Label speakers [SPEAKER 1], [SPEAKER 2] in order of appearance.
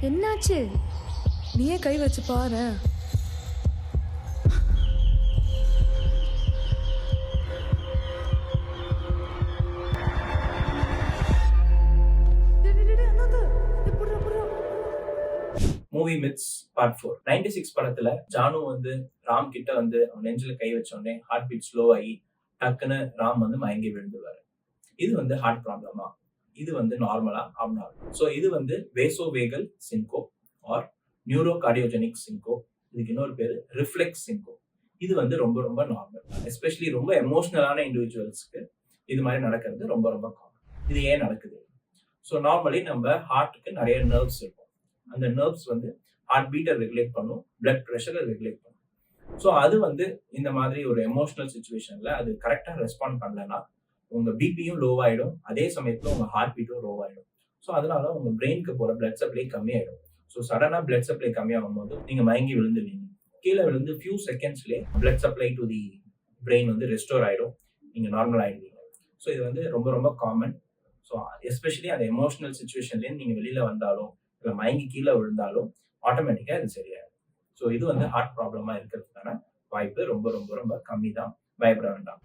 [SPEAKER 1] என்னாச்சு?
[SPEAKER 2] நீயே கை வச்சு பாரு.
[SPEAKER 3] Movie myths part 4. 96 படத்துல ஜானு வந்து ராம் கிட்ட வந்து அவன் நெஞ்சில கை வச்ச உடனே ஹார்ட் பீட் ஸ்லோ ஆகி டக்குன்னு ராம் வந்து மயங்கி விழுந்துவாரு. இது வந்து ஹார்ட் ப்ராப்ளமா? இது வந்து நார்மலா? அப்நார்மல். ஸோ இது வந்து vasovagal syncope or neurocardiogenic syncope. இதுக்கு இன்னொரு பேரு ரிஃப்ளெக்ஸ் சின்கோ. இது வந்து ரொம்ப ரொம்ப நார்மல். எஸ்பெஷலி ரொம்ப எமோஷனலான இண்டிவிஜுவல்ஸ்க்கு இது மாதிரி நடக்கிறது ரொம்ப ரொம்ப காமன். இது ஏன் நடக்குது? ஸோ நார்மலி நம்ம ஹார்ட்டுக்கு நிறைய நர்வ்ஸ் இருக்கும். அந்த நர்வ்ஸ் வந்து ஹார்ட் பீட்டை ரெகுலேட் பண்ணும், பிளட் ப்ரெஷரை ரெகுலேட் பண்ணும். ஸோ அது வந்து இந்த மாதிரி ஒரு எமோஷனல் சுச்சுவேஷன்ல அது கரெக்டாக ரெஸ்பாண்ட் பண்ணலன்னா உங்க பிபியும் லோ ஆயிடும், அதே சமயத்துல உங்க ஹார்ட் பீட்டும் லோ ஆயிடும். ஸோ அதனால உங்க பிரெயினுக்கு போற பிளட் சப்ளை கம்மியாயிடும். ஸோ சடனா பிளட் சப்ளை கம்மியாகும் போது நீங்க மயங்கி விழுந்துவீங்க. கீழே விழுந்து ஃபியூ செகண்ட்ஸ்லேயே blood supply to the brain வந்து ரெஸ்டோர் ஆயிடும், நீங்க நார்மல் ஆயிடுவீங்க. ஸோ இது வந்து ரொம்ப ரொம்ப காமன். ஸோ எஸ்பெஷலி அந்த எமோஷனல் சுச்சுவேஷன்லேருந்து நீங்க வெளியில வந்தாலும் இல்லை மயங்கி கீழே விழுந்தாலும் ஆட்டோமேட்டிக்கா இது சரியாயிடும். ஸோ இது வந்து ஹார்ட் ப்ராப்ளமா இருக்கிறதுக்கான வாய்ப்பு ரொம்ப ரொம்ப ரொம்ப கம்மி தான். பயப்பட வேண்டாம்.